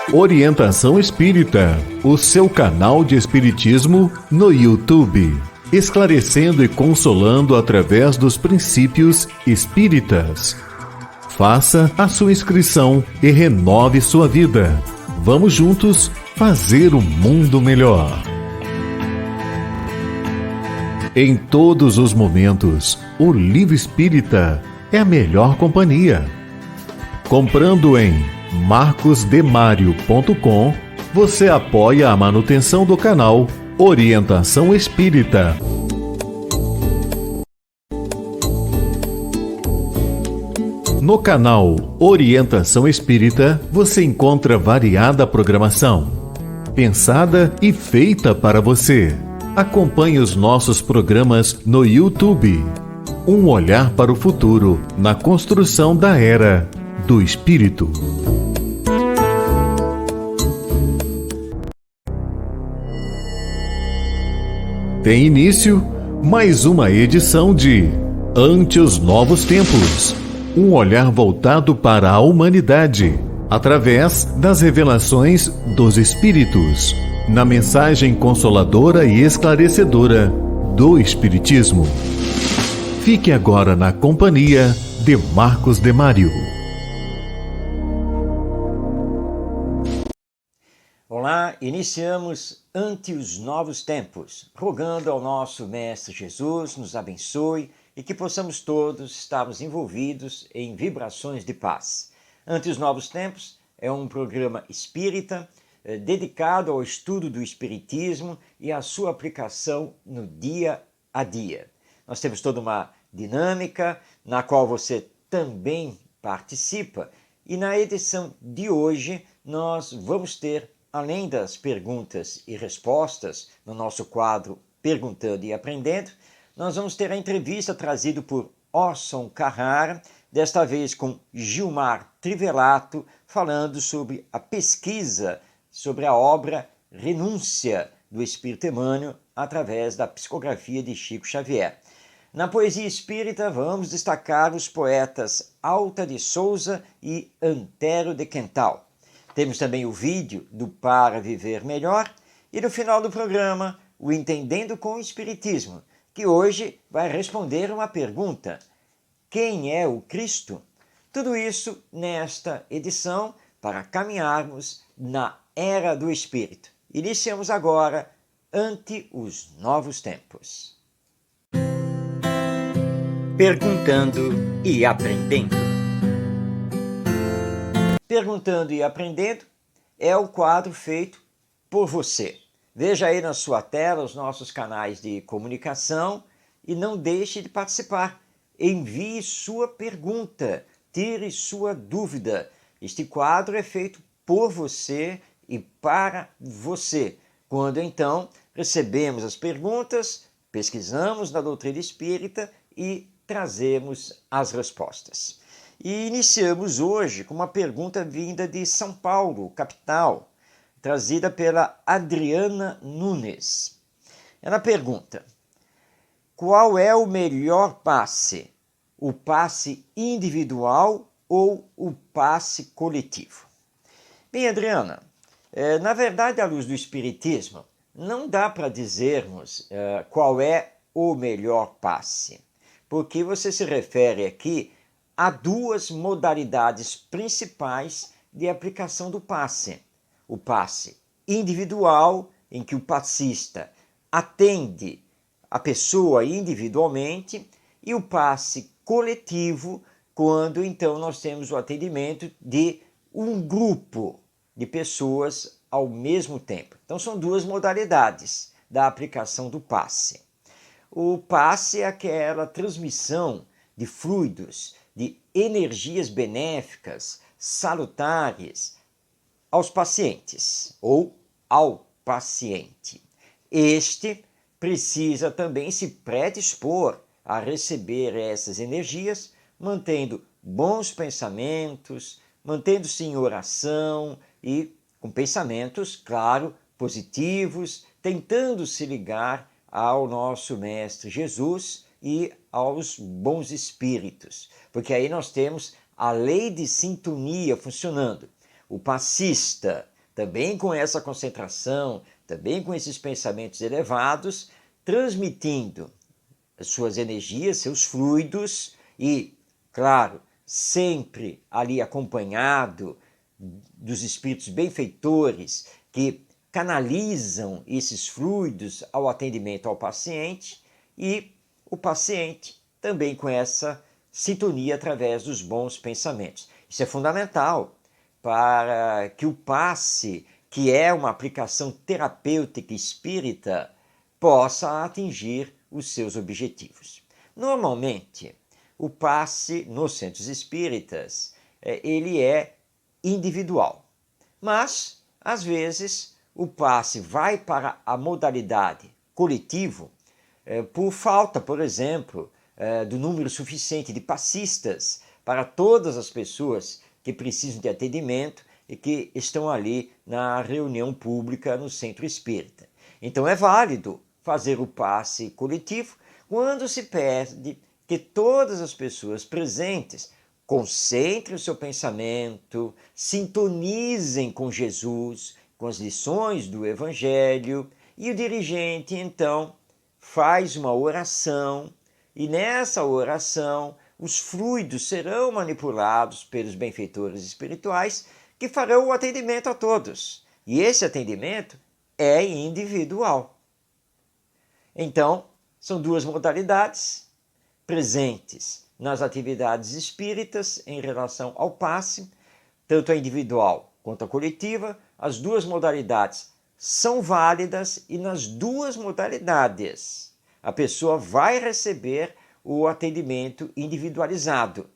Orientação Espírita, o seu canal de espiritismo no YouTube, esclarecendo e consolando através dos princípios espíritas. Faça a sua inscrição e renove sua vida. Vamos juntos fazer o mundo melhor. Em todos os momentos, o Livro Espírita é a melhor companhia. Comprando em marcosdemario.com, você apoia a manutenção do canal Orientação Espírita. No canal Orientação Espírita, você encontra variada programação, pensada e feita para você. Acompanhe os nossos programas no YouTube. Um olhar para o futuro na construção da Era do Espírito. Tem início mais uma edição de Ante os Novos Tempos. Um olhar voltado para a humanidade, através das revelações dos Espíritos, na mensagem consoladora e esclarecedora do Espiritismo. Fique agora na companhia de Marcos Demário. Olá, iniciamos Ante os Novos Tempos, rogando ao nosso Mestre Jesus nos abençoe e que possamos todos estarmos envolvidos em vibrações de paz. Ante os Novos Tempos é um programa espírita dedicado ao estudo do Espiritismo e à sua aplicação no dia a dia. Nós temos toda uma dinâmica na qual você também participa e na edição de hoje nós vamos ter, além das perguntas e respostas no nosso quadro Perguntando e Aprendendo, nós vamos ter a entrevista trazida por Orson Carrara, desta vez com Gilmar Trivelato, falando sobre a pesquisa sobre a obra Renúncia do Espírito Emmanuel através da psicografia de Chico Xavier. Na poesia espírita vamos destacar os poetas Alta de Souza e Antero de Quental. Temos também o vídeo do Para Viver Melhor e no final do programa o Entendendo com o Espiritismo, que hoje vai responder uma pergunta: quem é o Cristo? Tudo isso nesta edição para caminharmos na Era do Espírito. Iniciamos agora Ante os Novos Tempos. Perguntando e Aprendendo. Perguntando e Aprendendo é o quadro feito por você. Veja aí na sua tela os nossos canais de comunicação e não deixe de participar. Envie sua pergunta, tire sua dúvida. Este quadro é feito por você e para você. Quando então recebemos as perguntas, pesquisamos na doutrina espírita e trazemos as respostas. E iniciamos hoje com uma pergunta vinda de São Paulo, capital, trazida pela Adriana Nunes. Ela pergunta: qual é o melhor passe? O passe individual ou o passe coletivo? Bem, Adriana, na verdade, à luz do Espiritismo, não dá para dizermos qual é o melhor passe, porque você se refere aqui a duas modalidades principais de aplicação do passe. O passe individual, em que o passista atende a pessoa individualmente, e o passe coletivo, quando então nós temos o atendimento de um grupo de pessoas ao mesmo tempo. Então são duas modalidades da aplicação do passe. O passe é aquela transmissão de fluidos, de energias benéficas, salutares, aos pacientes ou ao paciente. Este precisa também se predispor a receber essas energias, mantendo bons pensamentos, mantendo-se em oração e com pensamentos, claro, positivos, tentando se ligar ao nosso Mestre Jesus e aos bons espíritos, porque aí nós temos a lei de sintonia funcionando. O passista também com essa concentração, também com esses pensamentos elevados, transmitindo as suas energias, seus fluidos e, claro, sempre ali acompanhado dos espíritos benfeitores que canalizam esses fluidos ao atendimento ao paciente e o paciente também com essa sintonia através dos bons pensamentos. Isso é fundamental para que o passe, que é uma aplicação terapêutica espírita, possa atingir os seus objetivos. Normalmente, o passe nos centros espíritas, ele é individual, mas, às vezes, o passe vai para a modalidade coletivo por falta, por exemplo, do número suficiente de passistas para todas as pessoas que precisam de atendimento e que estão ali na reunião pública no centro espírita. Então é válido fazer o passe coletivo quando se pede que todas as pessoas presentes concentrem o seu pensamento, sintonizem com Jesus, com as lições do Evangelho, e o dirigente então faz uma oração, e nessa oração os fluidos serão manipulados pelos benfeitores espirituais que farão o atendimento a todos. E esse atendimento é individual. Então, são duas modalidades presentes nas atividades espíritas em relação ao passe, tanto a individual quanto a coletiva. As duas modalidades são válidas e nas duas modalidades a pessoa vai receber o atendimento individualizado.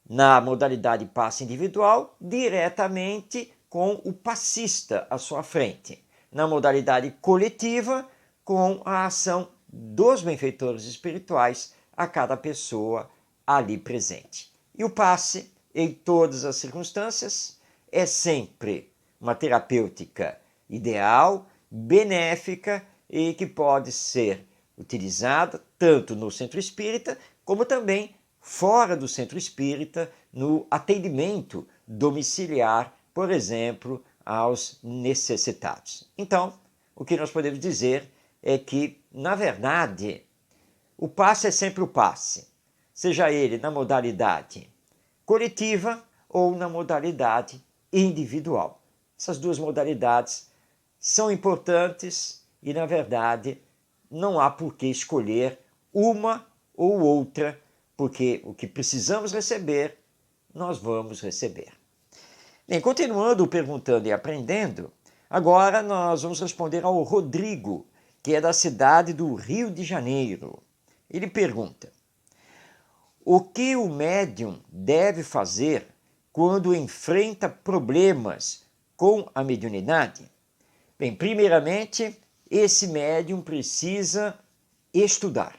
Na modalidade passe individual, diretamente com o passista à sua frente. Na modalidade coletiva, com a ação dos benfeitores espirituais a cada pessoa ali presente. E o passe, em todas as circunstâncias, é sempre uma terapêutica ideal, benéfica e que pode ser utilizada tanto no centro espírita como também fora do centro espírita no atendimento domiciliar, por exemplo, aos necessitados. Então, o que nós podemos dizer é que, na verdade, o passe é sempre o passe, seja ele na modalidade coletiva ou na modalidade individual. Essas duas modalidades são importantes e, na verdade, não há por que escolher uma ou outra, porque o que precisamos receber, nós vamos receber. Bem, continuando perguntando e aprendendo, agora nós vamos responder ao Rodrigo, que é da cidade do Rio de Janeiro. Ele pergunta: o que o médium deve fazer quando enfrenta problemas com a mediunidade? Bem, primeiramente, esse médium precisa estudar,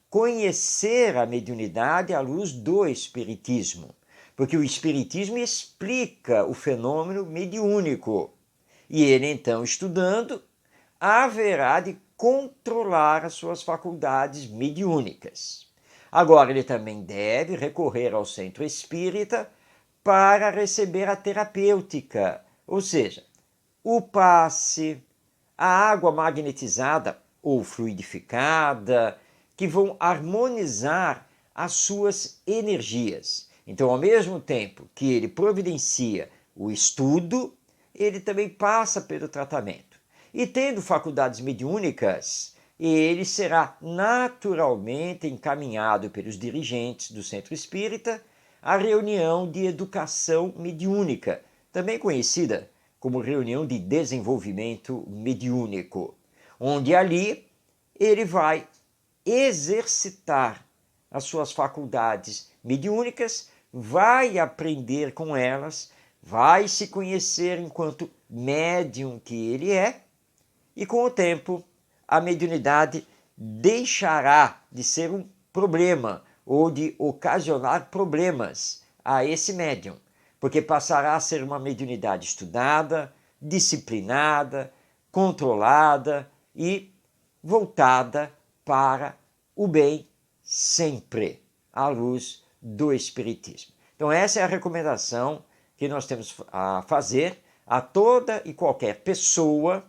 conhecer a mediunidade à luz do espiritismo, porque o espiritismo explica o fenômeno mediúnico. E ele, então, estudando, haverá de controlar as suas faculdades mediúnicas. Agora, ele também deve recorrer ao centro espírita para receber a terapêutica, ou seja, o passe, a água magnetizada ou fluidificada, que vão harmonizar as suas energias. Então, ao mesmo tempo que ele providencia o estudo, ele também passa pelo tratamento. E tendo faculdades mediúnicas, ele será naturalmente encaminhado pelos dirigentes do centro espírita à reunião de educação mediúnica, também conhecida como reunião de desenvolvimento mediúnico, onde ali ele vai exercitar as suas faculdades mediúnicas, vai aprender com elas, vai se conhecer enquanto médium que ele é, e com o tempo a mediunidade deixará de ser um problema ou de ocasionar problemas a esse médium, porque passará a ser uma mediunidade estudada, disciplinada, controlada e voltada para o bem sempre, à luz do Espiritismo. Então essa é a recomendação que nós temos a fazer a toda e qualquer pessoa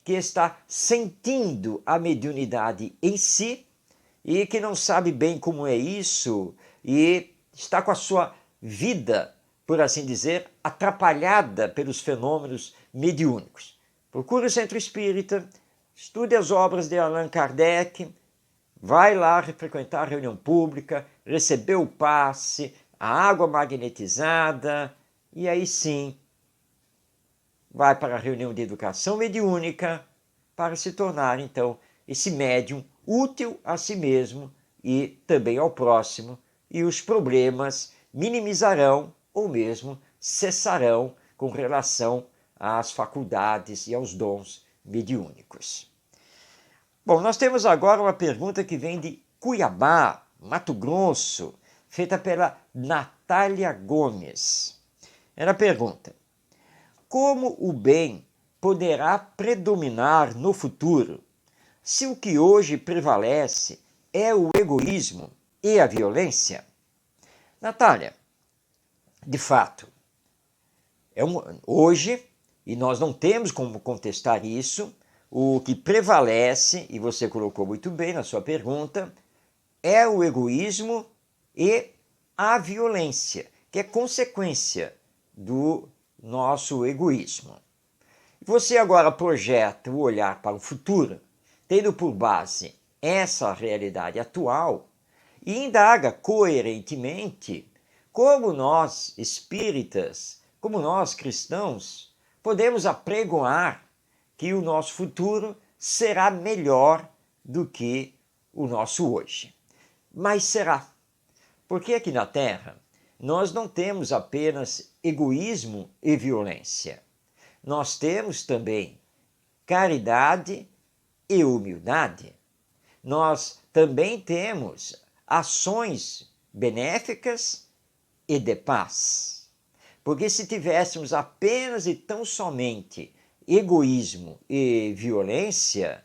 que está sentindo a mediunidade em si e que não sabe bem como é isso e está com a sua vida, por assim dizer, atrapalhada pelos fenômenos mediúnicos. Procure o Centro Espírita, estude as obras de Allan Kardec, vai lá frequentar a reunião pública, receber o passe, a água magnetizada, e aí sim vai para a reunião de educação mediúnica para se tornar, então, esse médium útil a si mesmo e também ao próximo, e os problemas minimizarão ou mesmo cessarão com relação às faculdades e aos dons mediúnicos. Bom, nós temos agora uma pergunta que vem de Cuiabá, Mato Grosso, feita pela Natália Gomes. Ela pergunta: como o bem poderá predominar no futuro se o que hoje prevalece é o egoísmo e a violência? Natália, de fato, hoje, e nós não temos como contestar isso, o que prevalece, e você colocou muito bem na sua pergunta, é o egoísmo e a violência, que é consequência do nosso egoísmo. Você agora projeta o olhar para o futuro, tendo por base essa realidade atual, e indaga coerentemente como nós espíritas, como nós cristãos, podemos apregoar que o nosso futuro será melhor do que o nosso hoje. Mas será? Porque aqui na Terra nós não temos apenas egoísmo e violência. Nós temos também caridade e humildade. Nós também temos ações benéficas e de paz. Porque se tivéssemos apenas e tão somente egoísmo e violência,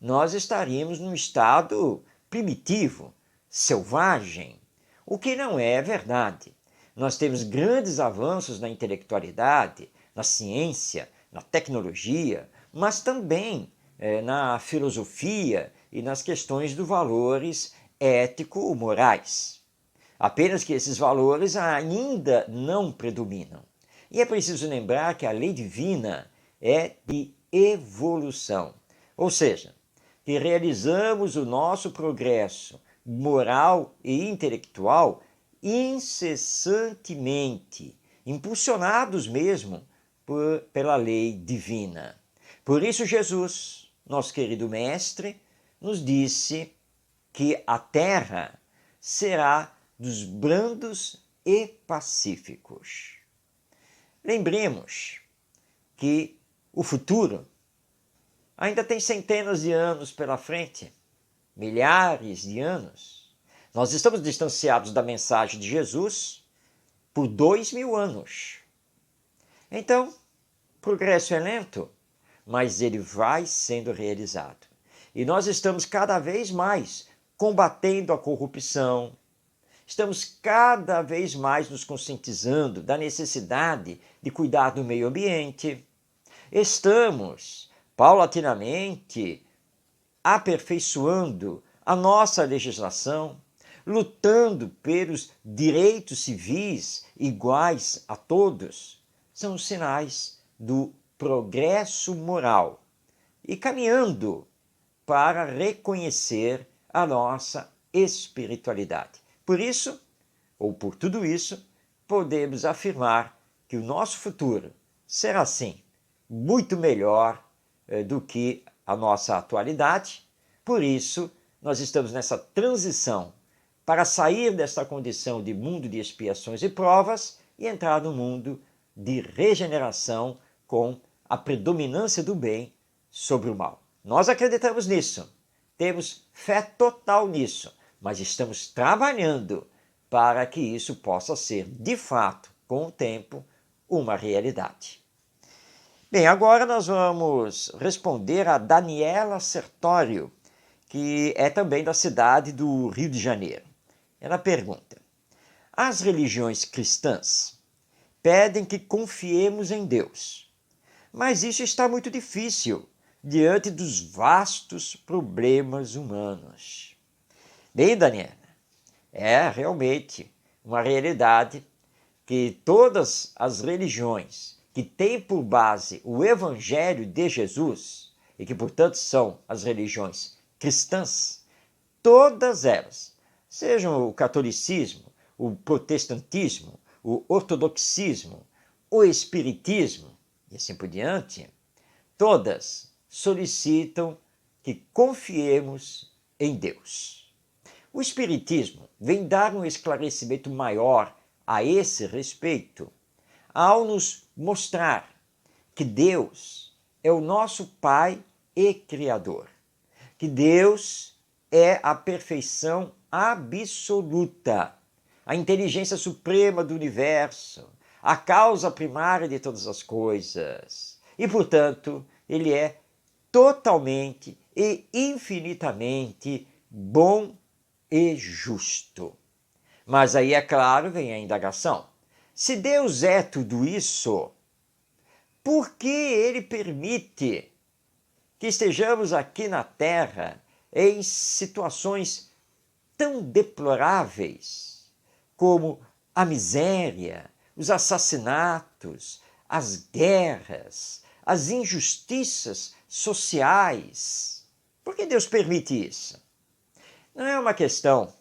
nós estaríamos num estado primitivo, selvagem, o que não é verdade. Nós temos grandes avanços na intelectualidade, na ciência, na tecnologia, mas também na filosofia e nas questões dos valores ético-morais. Apenas que esses valores ainda não predominam. E é preciso lembrar que a lei divina é de evolução, ou seja, que realizamos o nosso progresso moral e intelectual incessantemente, impulsionados mesmo pela lei divina. Por isso Jesus, nosso querido mestre, nos disse que a terra será dos brandos e pacíficos. Lembremos que o futuro ainda tem centenas de anos pela frente, milhares de anos. Nós estamos distanciados da mensagem de Jesus por 2000 anos. Então, o progresso é lento, mas ele vai sendo realizado. E nós estamos cada vez mais combatendo a corrupção, estamos cada vez mais nos conscientizando da necessidade de cuidar do meio ambiente, estamos paulatinamente aperfeiçoando a nossa legislação, lutando pelos direitos civis iguais a todos, são os sinais do progresso moral e caminhando para reconhecer a nossa espiritualidade. Por isso, ou por tudo isso, podemos afirmar que o nosso futuro será, sim, muito melhor do que a nossa atualidade. Por isso, nós estamos nessa transição para sair desta condição de mundo de expiações e provas e entrar no mundo de regeneração com a predominância do bem sobre o mal. Nós acreditamos nisso, temos fé total nisso, mas estamos trabalhando para que isso possa ser, de fato, com o tempo, uma realidade. Bem, agora nós vamos responder a Daniela Sertório, que é também da cidade do Rio de Janeiro. Ela pergunta: as religiões cristãs pedem que confiemos em Deus. Mas isso está muito difícil diante dos vastos problemas humanos. Bem, Daniela, é realmente uma realidade que todas as religiões que têm por base o Evangelho de Jesus, e que, portanto, são as religiões cristãs, todas elas, sejam o catolicismo, o protestantismo, o ortodoxismo, o espiritismo e assim por diante, todas solicitam que confiemos em Deus. O espiritismo vem dar um esclarecimento maior a esse respeito ao nos mostrar que Deus é o nosso Pai e Criador, que Deus é a perfeição absoluta, a inteligência suprema do universo, a causa primária de todas as coisas. E, portanto, ele é totalmente e infinitamente bom e justo. Mas aí, é claro, vem a indagação. Se Deus é tudo isso, por que ele permite que estejamos aqui na Terra em situações tão deploráveis como a miséria, os assassinatos, as guerras, as injustiças sociais? Por que Deus permite isso? Não é uma questão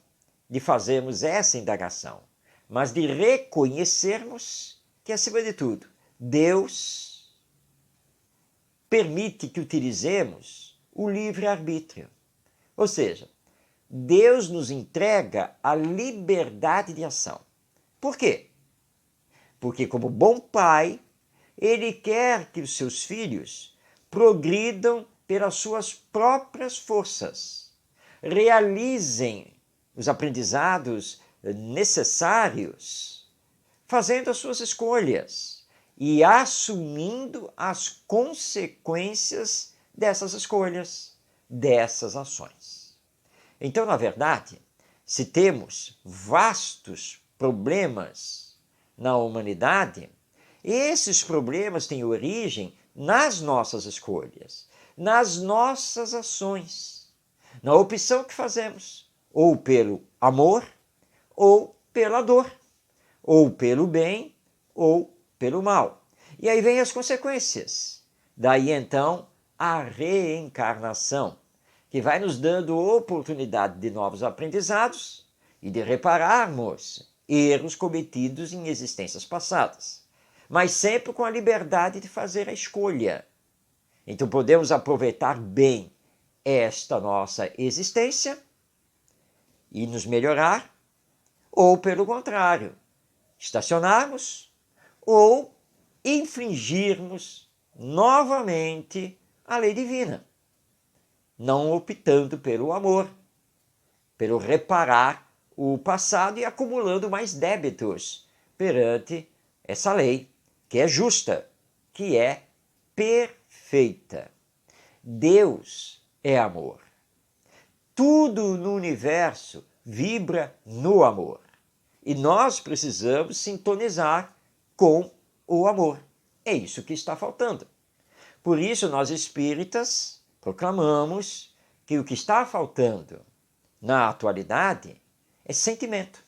de fazermos essa indagação, mas de reconhecermos que, acima de tudo, Deus permite que utilizemos o livre-arbítrio. Ou seja, Deus nos entrega a liberdade de ação. Por quê? Porque, como bom pai, ele quer que os seus filhos progridam pelas suas próprias forças, realizem os aprendizados necessários, fazendo as suas escolhas e assumindo as consequências dessas escolhas, dessas ações. Então, na verdade, se temos vastos problemas na humanidade, esses problemas têm origem nas nossas escolhas, nas nossas ações, na opção que fazemos, ou pelo amor, ou pela dor, ou pelo bem, ou pelo mal. E aí vem as consequências. Daí então a reencarnação, que vai nos dando oportunidade de novos aprendizados e de repararmos erros cometidos em existências passadas, mas sempre com a liberdade de fazer a escolha. Então podemos aproveitar bem esta nossa existência e nos melhorar, ou pelo contrário, estacionarmos ou infringirmos novamente a lei divina, não optando pelo amor, pelo reparar o passado e acumulando mais débitos perante essa lei, que é justa, que é perfeita. Deus é amor. Tudo no universo vibra no amor. E nós precisamos sintonizar com o amor. É isso que está faltando. Por isso, nós espíritas proclamamos que o que está faltando na atualidade é sentimento,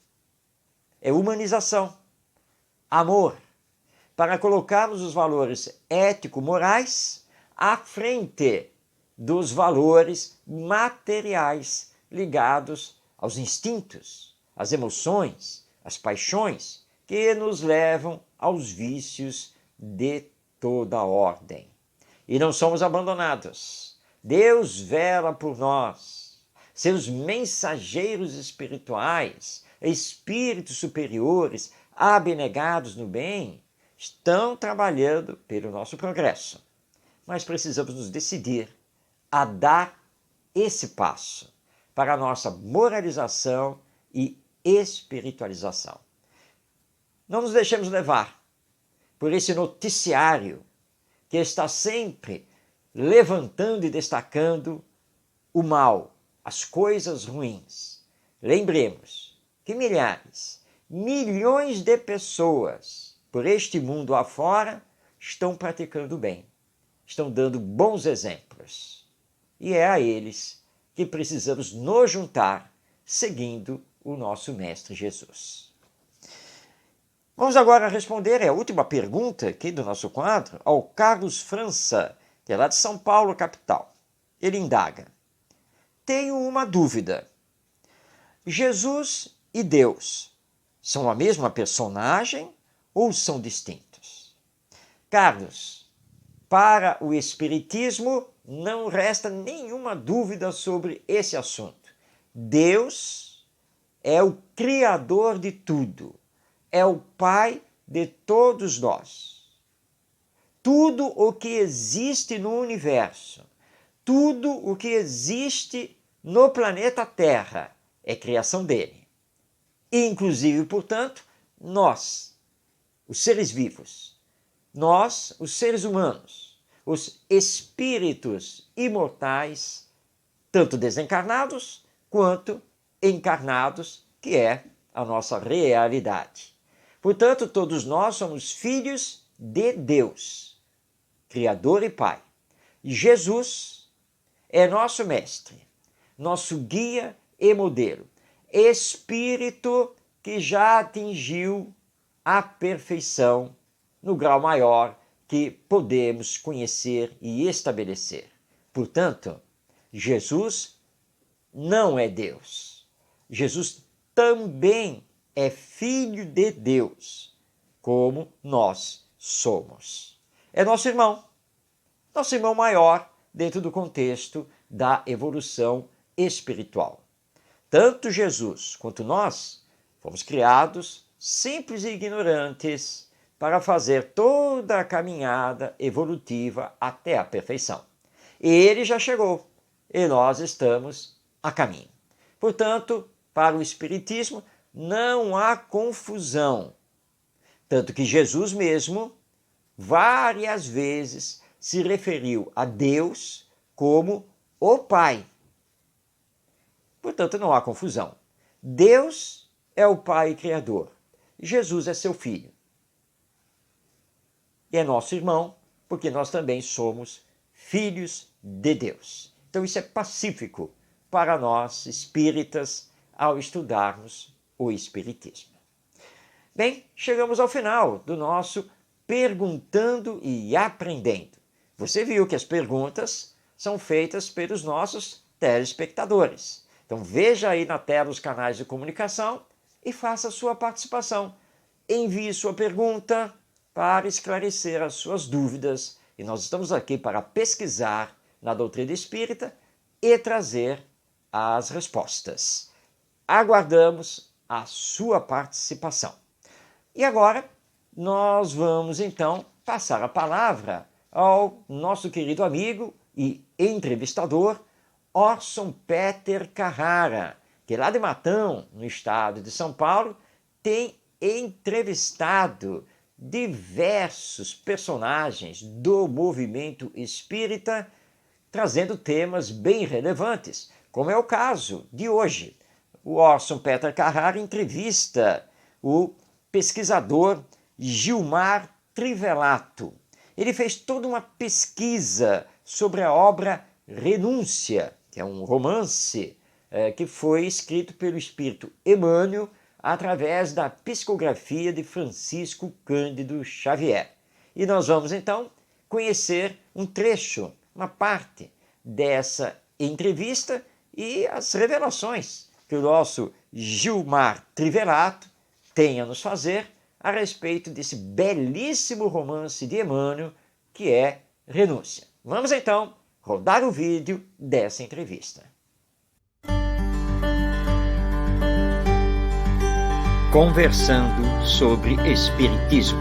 é humanização, amor, para colocarmos os valores ético-morais à frente dos valores materiais ligados aos instintos, às emoções, às paixões que nos levam aos vícios de toda ordem. E não somos abandonados. Deus vela por nós. Seus mensageiros espirituais, espíritos superiores, abnegados no bem, estão trabalhando pelo nosso progresso. Mas precisamos nos decidir a dar esse passo para a nossa moralização e espiritualização. Não nos deixemos levar por esse noticiário que está sempre levantando e destacando o mal, as coisas ruins. Lembremos que milhares, milhões de pessoas por este mundo afora estão praticando bem, estão dando bons exemplos. E é a eles que precisamos nos juntar, seguindo o nosso Mestre Jesus. Vamos agora responder a última pergunta aqui do nosso quadro ao Carlos França, que é lá de São Paulo, capital. Ele indaga: tenho uma dúvida. Jesus e Deus são a mesma personagem ou são distintos? Carlos, para o Espiritismo não resta nenhuma dúvida sobre esse assunto. Deus é o Criador de tudo, é o Pai de todos nós. Tudo o que existe no universo, tudo o que existe no planeta Terra é criação dele. Inclusive, portanto, nós, os seres vivos, nós, os seres humanos, os espíritos imortais, tanto desencarnados quanto encarnados, que é a nossa realidade. Portanto, todos nós somos filhos de Deus, Criador e Pai. E Jesus é nosso mestre, nosso guia e modelo, espírito que já atingiu a perfeição no grau maior que podemos conhecer e estabelecer. Portanto, Jesus não é Deus. Jesus também é filho de Deus, como nós somos. É nosso irmão maior dentro do contexto da evolução espiritual. Tanto Jesus quanto nós fomos criados simples e ignorantes para fazer toda a caminhada evolutiva até a perfeição. Ele já chegou e nós estamos a caminho. Portanto, para o Espiritismo não há confusão. Tanto que Jesus mesmo várias vezes se referiu a Deus como o Pai. Portanto, não há confusão. Deus é o Pai Criador. Jesus é seu Filho. E é nosso irmão, porque nós também somos filhos de Deus. Então isso é pacífico para nós, espíritas, ao estudarmos o Espiritismo. Bem, chegamos ao final do nosso Perguntando e Aprendendo. Você viu que as perguntas são feitas pelos nossos telespectadores. Então veja aí na tela os canais de comunicação e faça a sua participação. Envie sua pergunta para esclarecer as suas dúvidas e nós estamos aqui para pesquisar na doutrina espírita e trazer as respostas. Aguardamos a sua participação. E agora nós vamos então passar a palavra ao nosso querido amigo e entrevistador Orson Peter Carrara, que lá de Matão, no estado de São Paulo, tem entrevistado diversos personagens do movimento espírita, trazendo temas bem relevantes, como é o caso de hoje. O Orson Peter Carrara entrevista o pesquisador Gilmar Trivelato. Ele fez toda uma pesquisa sobre a obra Renúncia, que é um romance que foi escrito pelo espírito Emmanuel através da psicografia de Francisco Cândido Xavier. E nós vamos então conhecer um trecho, uma parte dessa entrevista e as revelações que o nosso Gilmar Trivelato tem a nos fazer a respeito desse belíssimo romance de Emmanuel, que é Renúncia. Vamos então rodar o vídeo dessa entrevista. Conversando sobre Espiritismo.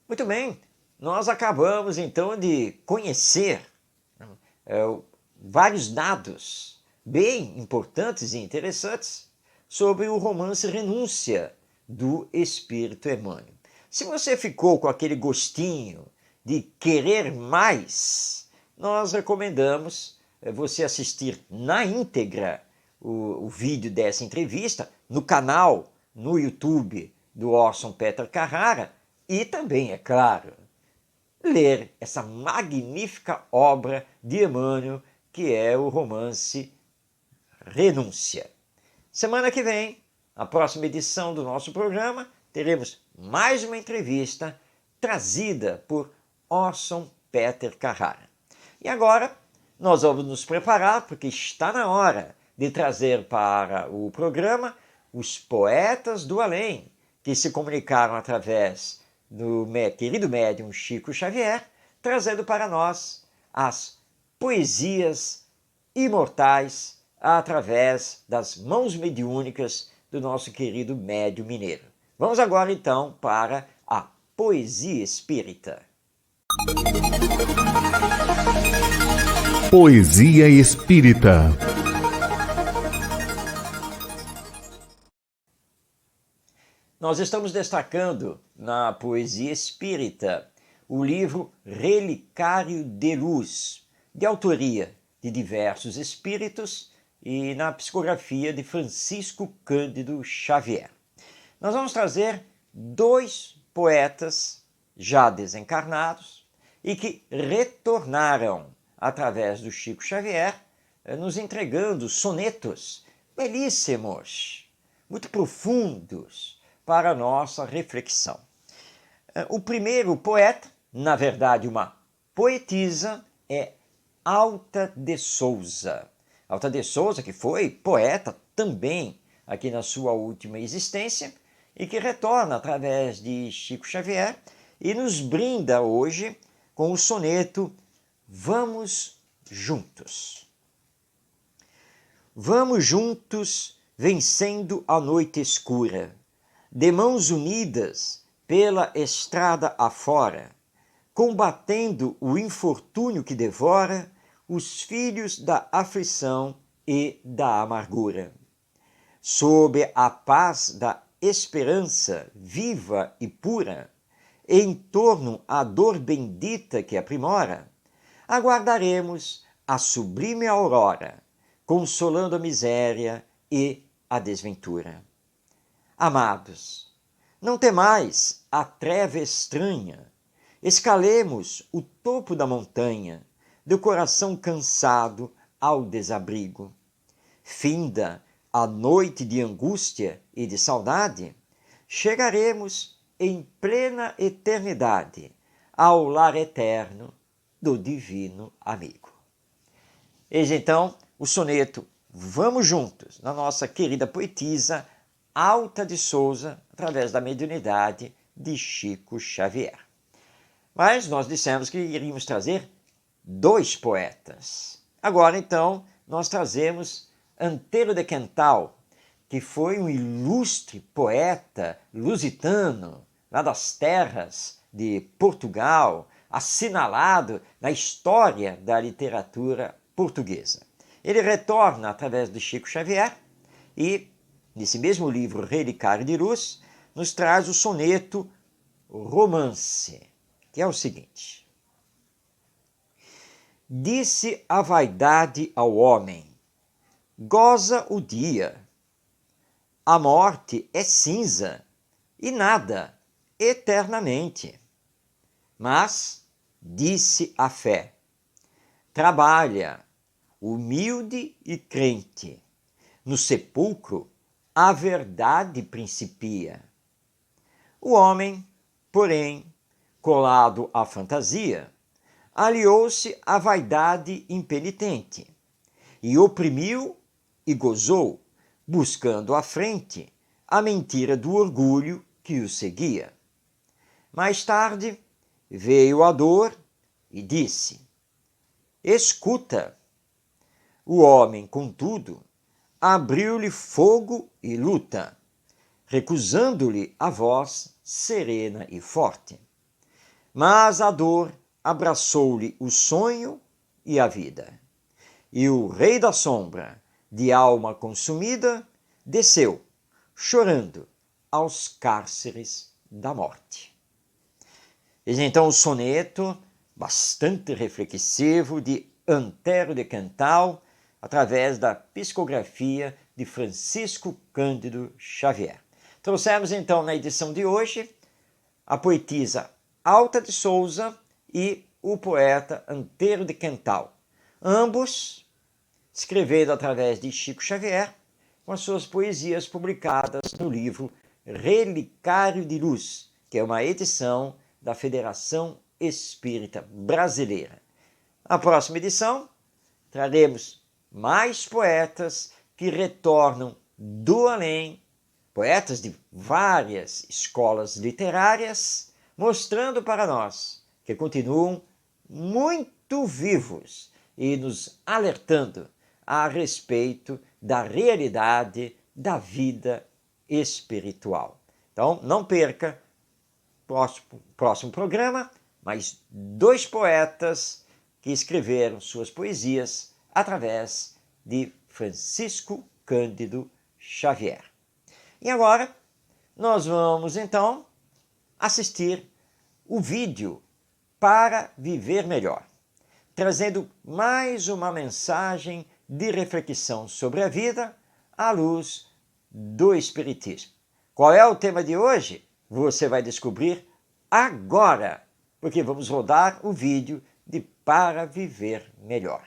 Muito bem, nós acabamos então de conhecer vários dados bem importantes e interessantes sobre o romance Renúncia, do Espírito Emmanuel. Se você ficou com aquele gostinho de querer mais, nós recomendamos você assistir na íntegra o vídeo dessa entrevista no canal, no YouTube do Orson Peter Carrara e também, é claro, ler essa magnífica obra de Emmanuel, que é o romance Renúncia. Semana que vem, na próxima edição do nosso programa, teremos mais uma entrevista trazida por Orson Peter Carrara. E agora, nós vamos nos preparar, porque está na hora de trazer para o programa os poetas do além, que se comunicaram através do querido médium Chico Xavier, trazendo para nós as poesias imortais através das mãos mediúnicas do nosso querido médium mineiro. Vamos agora então para a poesia espírita. Poesia espírita. Nós estamos destacando na poesia espírita o livro Relicário de Luz, de autoria de diversos espíritos e na psicografia de Francisco Cândido Xavier. Nós vamos trazer dois poetas já desencarnados e que retornaram através do Chico Xavier, nos entregando sonetos belíssimos, muito profundos para a nossa reflexão. O primeiro poeta, na verdade uma poetisa, é Alta de Souza. Alta de Souza, que foi poeta também aqui na sua última existência e que retorna através de Chico Xavier e nos brinda hoje com o soneto Vamos Juntos. Vamos juntos vencendo a noite escura, de mãos unidas pela estrada afora, combatendo o infortúnio que devora os filhos da aflição e da amargura. Sob a paz da esperança viva e pura, em torno à dor bendita que aprimora, aguardaremos a sublime aurora, consolando a miséria e a desventura. Amados, não temais a treva estranha, escalemos o topo da montanha, do coração cansado ao desabrigo. Finda a noite de angústia e de saudade, chegaremos em plena eternidade ao lar eterno do divino amigo. Eis então o soneto Vamos Juntos, na nossa querida poetisa Alta de Souza, através da mediunidade de Chico Xavier. Mas nós dissemos que iríamos trazer dois poetas. Agora, então, nós trazemos Antero de Quental, que foi um ilustre poeta lusitano, lá das terras de Portugal, assinalado na história da literatura portuguesa. Ele retorna através de Chico Xavier e, nesse mesmo livro Relicário de Luz, nos traz o soneto Romance, que é o seguinte. Disse a vaidade ao homem, goza o dia, a morte é cinza e nada eternamente. Mas, disse a fé, trabalha, humilde e crente, no sepulcro a verdade principia. O homem, porém, colado à fantasia, aliou-se à vaidade impenitente e oprimiu e gozou, buscando à frente a mentira do orgulho que o seguia. Mais tarde veio a dor e disse, escuta. O homem, contudo, abriu-lhe fogo e luta, recusando-lhe a voz serena e forte. Mas a dor abraçou-lhe o sonho e a vida. E o rei da sombra, de alma consumida, desceu, chorando, aos cárceres da morte. Eis então o soneto, bastante reflexivo, de Antero de Cantal, através da psicografia de Francisco Cândido Xavier. Trouxemos então na edição de hoje a poetisa Alta de Souza e o poeta Antero de Cantal, ambos escrevendo através de Chico Xavier, com as suas poesias publicadas no livro Relicário de Luz, que é uma edição da Federação Espírita Brasileira. Na próxima edição, traremos mais poetas que retornam do além, poetas de várias escolas literárias, mostrando para nós que continuam muito vivos e nos alertando a respeito da realidade da vida espiritual. Então, não perca o próximo programa, mais 2 poetas que escreveram suas poesias através de Francisco Cândido Xavier. E agora, nós vamos então assistir o vídeo Para Viver Melhor, trazendo mais uma mensagem de reflexão sobre a vida à luz do Espiritismo. Qual é o tema de hoje? Você vai descobrir agora, porque vamos rodar o vídeo de Para Viver Melhor.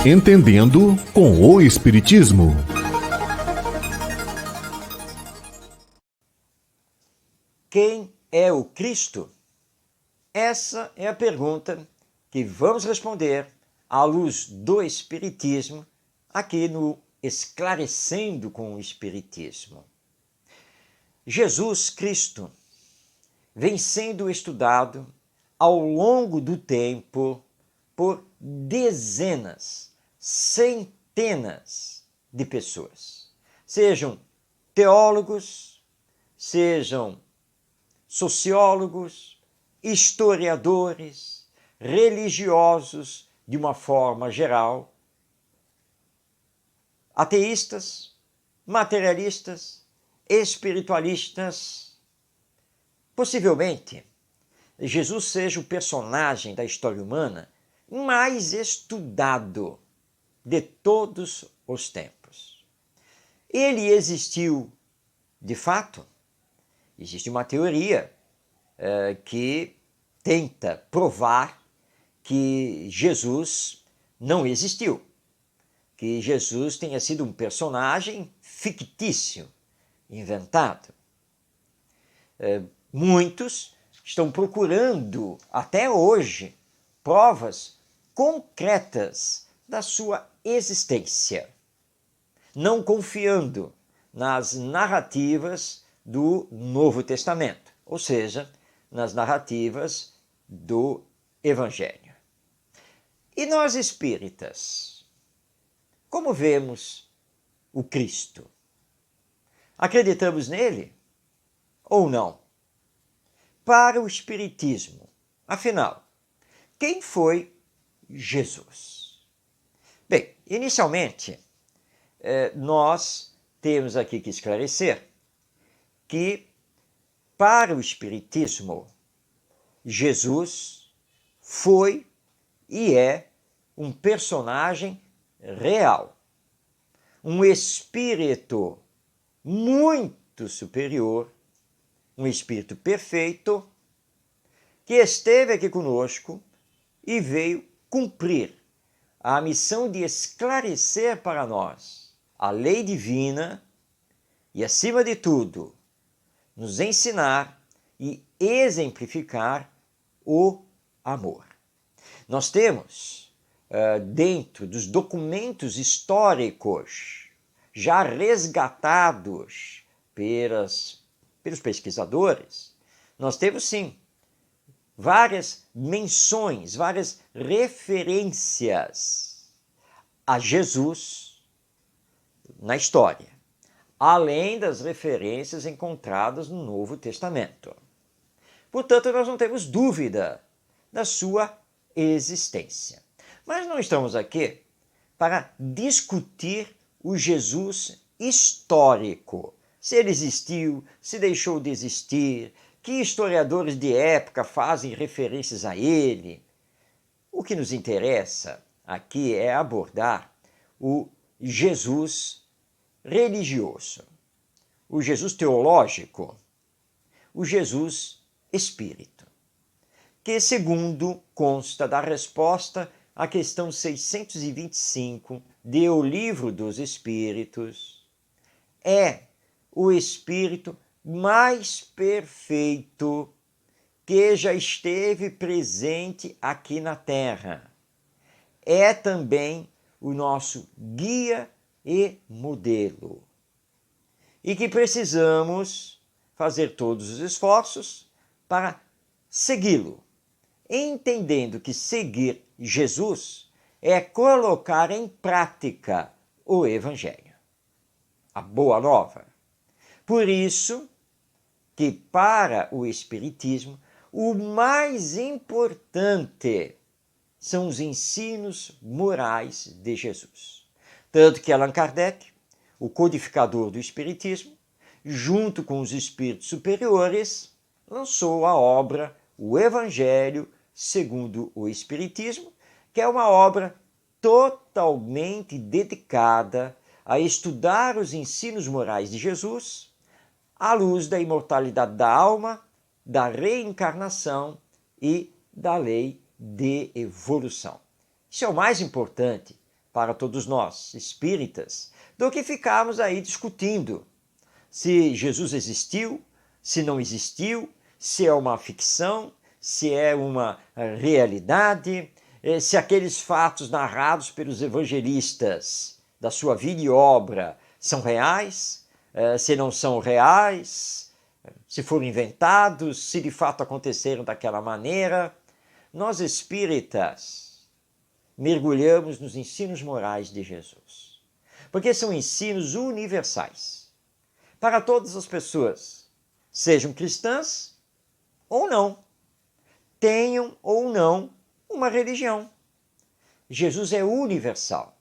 Entendendo com o Espiritismo. Quem é o Cristo? Essa é a pergunta que vamos responder à luz do Espiritismo, aqui no Esclarecendo com o Espiritismo. Jesus Cristo vem sendo estudado ao longo do tempo por dezenas, centenas de pessoas, sejam teólogos, sejam sociólogos, historiadores, religiosos de uma forma geral, ateístas, materialistas, espiritualistas. Possivelmente, Jesus seja o personagem da história humana mais estudado de todos os tempos. Ele existiu de fato? Existe uma teoria que tenta provar que Jesus não existiu, que Jesus tenha sido um personagem fictício, inventado. Muitos estão procurando, até hoje, provas concretas da sua existência, não confiando nas narrativas do Novo Testamento, ou seja, nas narrativas do Evangelho. E nós espíritas, como vemos o Cristo? Acreditamos nele ou não? Para o Espiritismo, afinal, quem foi Jesus? Bem, inicialmente, nós temos aqui que esclarecer que, para o Espiritismo, Jesus foi e é um personagem real, um espírito muito superior, um espírito perfeito, que esteve aqui conosco e veio cumprir a missão de esclarecer para nós a lei divina e, acima de tudo, nos ensinar e exemplificar o amor. Nós temos, dentro dos documentos históricos já resgatados pelos pesquisadores, nós temos sim várias menções, várias referências a Jesus na história, além das referências encontradas no Novo Testamento. Portanto, nós não temos dúvida da sua existência. Mas não estamos aqui para discutir o Jesus histórico. Se ele existiu, se deixou de existir, que historiadores de época fazem referências a ele. O que nos interessa aqui é abordar o Jesus religioso, o Jesus teológico, o Jesus espírito, que, segundo consta da resposta à questão 625 de O Livro dos Espíritos, é o espírito mais perfeito que já esteve presente aqui na Terra. É também o nosso guia e modelo. E que precisamos fazer todos os esforços para segui-lo, entendendo que seguir Jesus é colocar em prática o Evangelho, a boa nova. Por isso que, para o Espiritismo, o mais importante são os ensinos morais de Jesus. Tanto que Allan Kardec, o codificador do Espiritismo, junto com os espíritos superiores, lançou a obra O Evangelho segundo o Espiritismo, que é uma obra totalmente dedicada a estudar os ensinos morais de Jesus à luz da imortalidade da alma, da reencarnação e da lei de evolução. Isso é o mais importante para todos nós, espíritas, do que ficarmos aí discutindo se Jesus existiu, se não existiu, se é uma ficção, se é uma realidade, se aqueles fatos narrados pelos evangelistas da sua vida e obra são reais, se não são reais, se foram inventados, se de fato aconteceram daquela maneira. Nós espíritas mergulhamos nos ensinos morais de Jesus, porque são ensinos universais para todas as pessoas, sejam cristãs ou não, tenham ou não uma religião. Jesus é universal.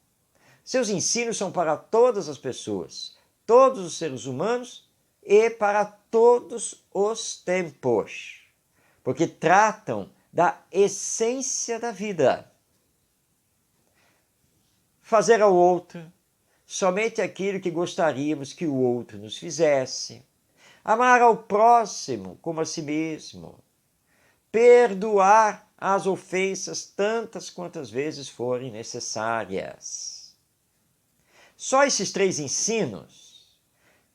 Seus ensinos são para todas as pessoas, todos os seres humanos e para todos os tempos, porque tratam da essência da vida. Fazer ao outro somente aquilo que gostaríamos que o outro nos fizesse, amar ao próximo como a si mesmo, perdoar as ofensas tantas quantas vezes forem necessárias. Só esses 3 ensinos,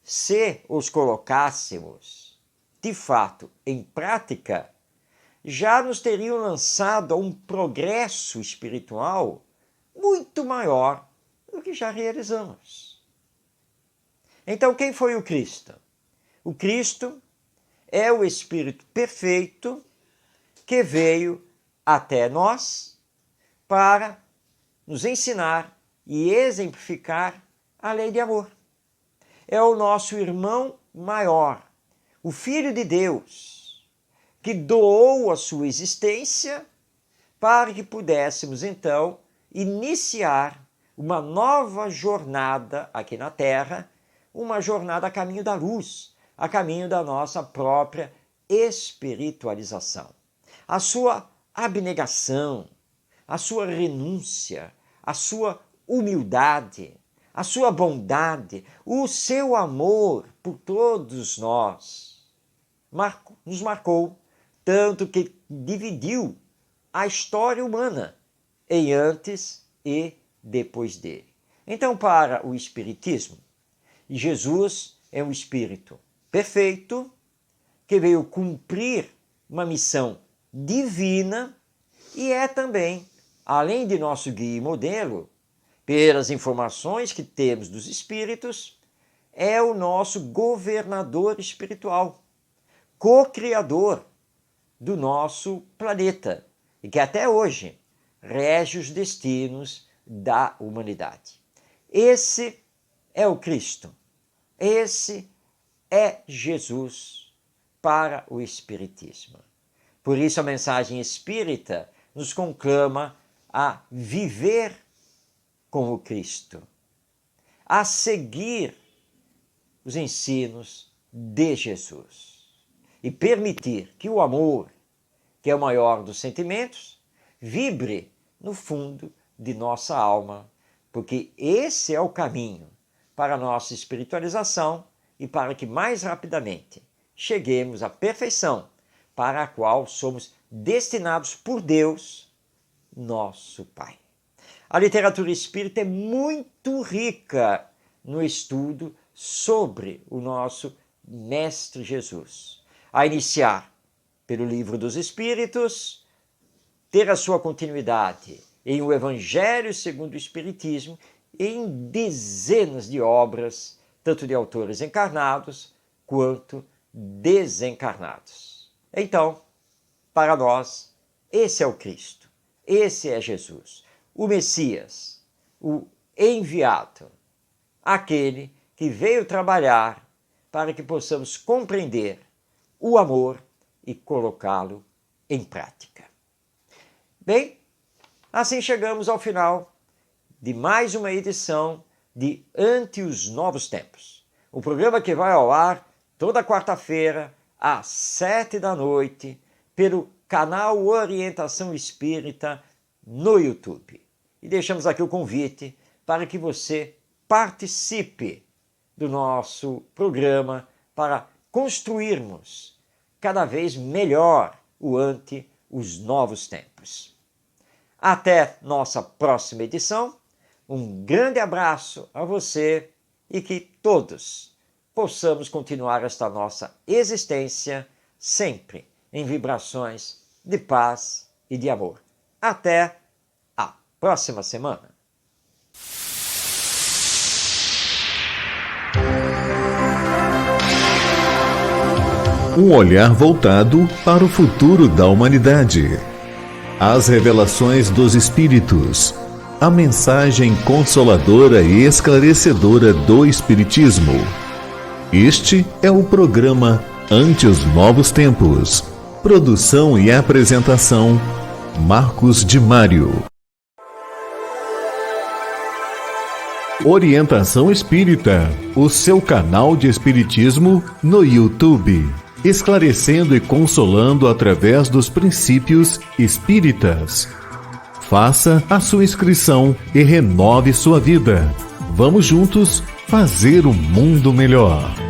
se os colocássemos de fato em prática, já nos teriam lançado a um progresso espiritual muito maior do que já realizamos. Então, quem foi o Cristo? O Cristo é o Espírito perfeito que veio até nós para nos ensinar e exemplificar a lei de amor. É o nosso irmão maior, o Filho de Deus, que doou a sua existência para que pudéssemos, então, iniciar uma nova jornada aqui na Terra, uma jornada a caminho da luz, a caminho da nossa própria espiritualização. A sua abnegação, a sua renúncia, a sua humildade, a sua bondade, o seu amor por todos nós nos marcou, tanto que dividiu a história humana em antes e depois dele. Então, para o Espiritismo, Jesus é um Espírito perfeito que veio cumprir uma missão divina e é também, além de nosso guia e modelo, pelas informações que temos dos Espíritos, é o nosso governador espiritual, co-criador do nosso planeta e que até hoje rege os destinos da humanidade. Esse é o Cristo, esse é Jesus para o Espiritismo. Por isso a mensagem espírita nos conclama a viver com o Cristo, a seguir os ensinos de Jesus e permitir que o amor, que é o maior dos sentimentos, vibre no fundo de nossa alma, porque esse é o caminho para a nossa espiritualização e para que mais rapidamente cheguemos à perfeição para a qual somos destinados por Deus, nosso Pai. A literatura espírita é muito rica no estudo sobre o nosso Mestre Jesus. A iniciar pelo Livro dos Espíritos, ter a sua continuidade em O Evangelho segundo o Espiritismo e em dezenas de obras, tanto de autores encarnados quanto desencarnados. Então, para nós, esse é o Cristo, esse é Jesus, o Messias, o enviado, aquele que veio trabalhar para que possamos compreender o amor e colocá-lo em prática. Bem, assim chegamos ao final de mais uma edição de Ante os Novos Tempos, o programa que vai ao ar toda quarta-feira, às 19h, pelo canal Orientação Espírita no YouTube. E deixamos aqui o convite para que você participe do nosso programa para construirmos cada vez melhor o Ante os Novos Tempos. Até nossa próxima edição, um grande abraço a você e que todos possamos continuar esta nossa existência sempre em vibrações de paz e de amor. Até a próxima semana. Um olhar voltado para o futuro da humanidade. As revelações dos Espíritos. A mensagem consoladora e esclarecedora do Espiritismo. Este é o programa Ante os Novos Tempos. Produção e apresentação, Marcos de Mário. Orientação Espírita, o seu canal de espiritismo no YouTube. Esclarecendo e consolando através dos princípios espíritas. Faça a sua inscrição e renove sua vida. Vamos juntos fazer um mundo melhor.